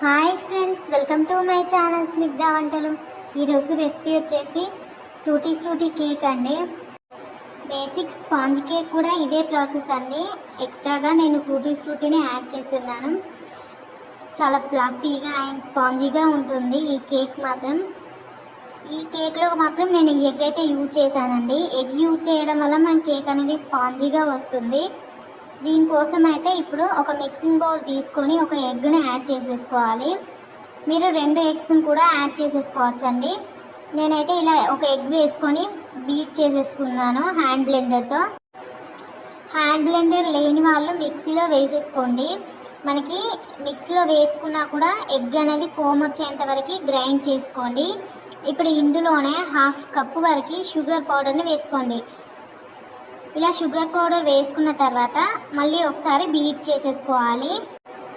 Hi friends, welcome to my channel Snigdha వంటలు. ఈరోజు recipe వచ్చేసి టూటీ ఫ్రూటీ కేక్ అండి. బేసిక్ స్పాంజ్ కేక్ కూడా ఇదే ప్రాసెస్ అండి. ఎక్స్ట్రాగా నేను టూటీ ఫ్రూటీని యాడ్ చేస్తున్నాను. చాలా ఫ్లఫీగా అండ్ స్పాంజీగా ఉంటుంది ఈ కేక్ మాత్రం. ఈ కేక్లో మాత్రం నేను ఎగ్ అయితే యూజ్ చేశానండి. ఎగ్ యూజ్ చేయడం వల్ల మన కేక్ అనేది స్పాంజీగా వస్తుంది. దీనికోసం అయితే ఇప్పుడు ఒక మిక్సింగ్ బౌల్ తీసుకొని ఒక ఎగ్ని యాడ్ చేసేసుకోవాలి. మీరు 2 ఎగ్స్ని కూడా యాడ్ చేసేసుకోవచ్చండి. నేనైతే ఇలా ఒక ఎగ్ వేసుకొని బీట్ చేసేసుకున్నాను హ్యాండ్ బ్లెండర్తో. హ్యాండ్ బ్లెండర్ లేని వాళ్ళు మిక్సీలో వేసేసుకోండి. మనకి మిక్సీలో వేసుకున్నా కూడా ఎగ్ అనేది ఫోమ్ వచ్చేంత వరకు గ్రైండ్ చేసుకోండి. ఇప్పుడు ఇందులోనే 1/2 కప్పు వరకు షుగర్ పౌడర్ని వేసుకోండి. ఇలా షుగర్ పౌడర్ వేసుకున్న తర్వాత మళ్ళీ ఒకసారి బీట్ చేసేసుకోవాలి.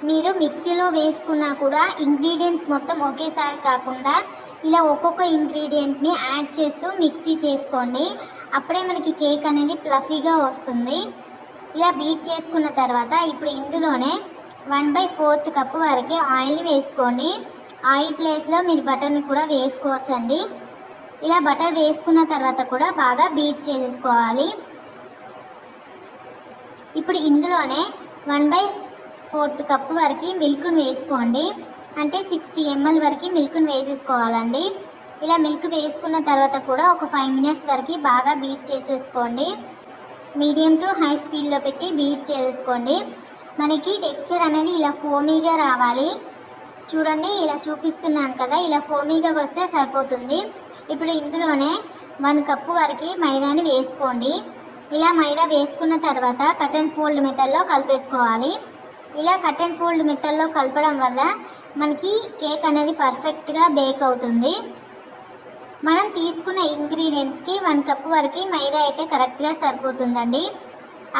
మీరు మిక్సీలో వేసుకున్నా కూడా ఇంగ్రీడియంట్స్ మొత్తం ఒకేసారి కాకుండా ఇలా ఒక్కొక్క ఇంగ్రీడియంట్ని యాడ్ చేస్తూ మిక్సీ చేసుకోండి. అప్పుడే మనకి కేక్ అనేది ఫ్లఫీగా వస్తుంది. ఇలా బీట్ చేసుకున్న తర్వాత ఇప్పుడు ఇందులోనే 1/4 కప్పు వరకు ఆయిల్ని వేసుకోండి. ఆయిల్ ప్లేస్లో మీరు బటర్ని కూడా వేసుకోవచ్చండి. ఇలా బటర్ వేసుకున్న తర్వాత కూడా బాగా బీట్ చేసేసుకోవాలి. ఇప్పుడు ఇందులోనే 1/4 కప్పు వరకు మిల్క్ని వేసుకోండి. అంటే 60 ml వరకు మిల్క్ని వేసేసుకోవాలండి. ఇలా మిల్క్ వేసుకున్న తర్వాత కూడా ఒక 5 మినిట్స్ వరకు బాగా బీట్ చేసేసుకోండి. మీడియం టు హై స్పీడ్లో పెట్టి బీట్ చేసేసుకోండి. మనకి టెక్స్చర్ అనేది ఇలా ఫోమీగా రావాలి. చూడండి, ఇలా చూపిస్తున్నాను కదా, ఇలా ఫోమీగా వస్తే సరిపోతుంది. ఇప్పుడు ఇందులోనే 1 కప్పు వరకు మైదాని వేసుకోండి. ఇలా మైదా వేసుకున్న తర్వాత కట్ అండ్ ఫోల్డ్ మెథడ్లో కలిపేసుకోవాలి. ఇలా కట్ అండ్ ఫోల్డ్ మెథడ్లో కలపడం వల్ల మనకి కేక్ అనేది పర్ఫెక్ట్గా బేక్ అవుతుంది. మనం తీసుకున్న ఇంగ్రీడియంట్స్కి 1 కప్పు వరకు మైదా అయితే కరెక్ట్గా సరిపోతుందండి.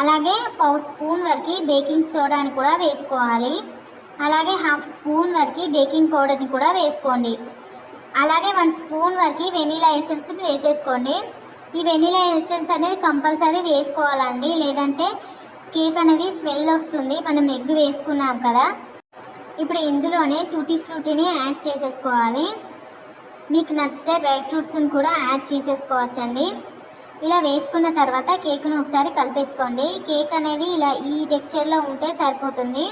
అలాగే 1/2 స్పూన్ వరకు బేకింగ్ సోడాని కూడా వేసుకోవాలి. అలాగే 1/2 స్పూన్ వరకు బేకింగ్ పౌడర్ని కూడా వేసుకోండి. అలాగే 1 స్పూన్ వరకు వెనీలా ఎసెన్స్ని వేసేసుకోండి. ఈ వెనీలా ఎసెన్స్ అనేది కంపల్సరీ వేసుకోవాలండి, లేదంటే కేక్ అనేది స్మెల్ వస్తుంది. మనం ఎగ్ వేసుకున్నాం కదా. ఇప్పుడు ఇందులోనే టూటీ ఫ్రూటీని యాడ్ చేసేసుకోవాలి. మీకు నచ్చితే డ్రై ఫ్రూట్స్ని కూడా యాడ్ చేసేసుకోవచ్చండి. ఇలా వేసుకున్న తర్వాత కేక్ను ఒకసారి కలిపేసుకోండి. కేక్ అనేది ఇలా ఈ టెక్స్చర్లో ఉంటే సరిపోతుంది.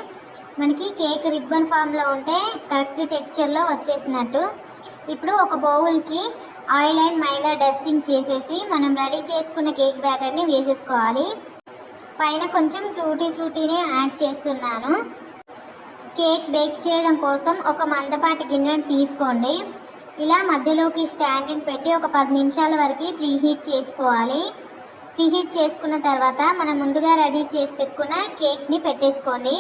మనకి కేక్ రిబ్బన్ ఫామ్లో ఉంటే కరెక్ట్ టెక్స్చర్లో వచ్చేసినట్టు. ఇప్పుడు ఒక బౌల్కి ఆయిల్ అండ్ మైదా డస్టింగ్ చేసేసి మనం రెడీ చేసుకున్న కేక్ బ్యాటర్ని వేసేసుకోవాలి. పైన కొంచెం టూటీ ఫ్రూటీని యాడ్ చేస్తున్నాను. కేక్ బేక్ చేయడం కోసం ఒక మందపాటి గిన్నెను తీసుకోండి. ఇలా మధ్యలోకి స్టాండ్ని పెట్టి ఒక 10 నిమిషాల వరకు ప్రీహీట్ చేసుకోవాలి. ప్రీహీట్ చేసుకున్న తర్వాత మనం ముందుగా రెడీ చేసి పెట్టుకున్న కేక్ని పెట్టేసుకోండి.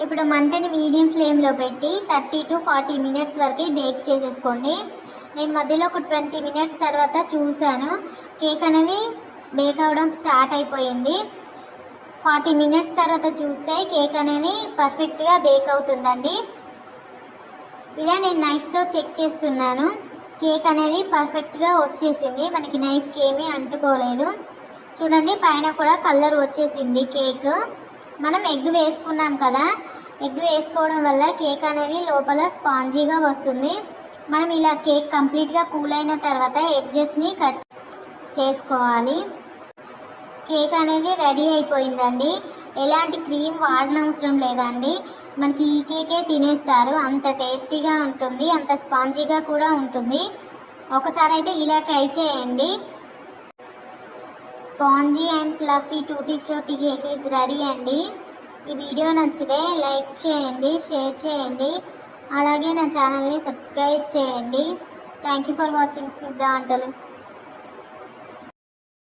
ఇప్పుడు మంటని మీడియం ఫ్లేమ్లో పెట్టి 30 to 40 మినిట్స్ వరకు బేక్ చేసేసుకోండి. నేను మధ్యలో ఒక 20 మినిట్స్ తర్వాత చూశాను, కేక్ అనేది బేక్ అవ్వడం స్టార్ట్ అయిపోయింది. 40 మినిట్స్ తర్వాత చూస్తే కేక్ అనేది పర్ఫెక్ట్గా బేక్ అవుతుందండి. ఇలా నేను నైఫ్తో చెక్ చేస్తున్నాను. కేక్ అనేది పర్ఫెక్ట్గా వచ్చేసింది. మనకి నైఫ్కి ఏమీ అంటుకోలేదు. చూడండి, పైన కూడా కలర్ వచ్చేసింది కేక్. మనం ఎగ్ వేసుకున్నాం కదా, ఎగ్ వేసుకోవడం వల్ల కేక్ అనేది లోపల స్పాంజీగా వస్తుంది. మనం ఇలా కేక్ కంప్లీట్గా కూల్ అయిన తర్వాత ఎడ్జెస్ని కట్ చేసుకోవాలి. కేక్ అనేది రెడీ అయిపోయిందండి. ఎలాంటి క్రీమ్ వాడనవసరం లేదండి. మనకి ఈ కేకే తినేస్తారు. అంత టేస్టీగా ఉంటుంది, అంత స్పాంజీగా కూడా ఉంటుంది. ఒకసారి అయితే ఇలా ట్రై చేయండి. Spongy and fluffy tutti frutti cake is ready అండి. ఈ వీడియో నచ్చితే లైక్ చేయండి, షేర్ చేయండి, అలాగే నా ఛానల్ని సబ్స్క్రైబ్ చేయండి. Thank you for watching Snigdha వంటలు.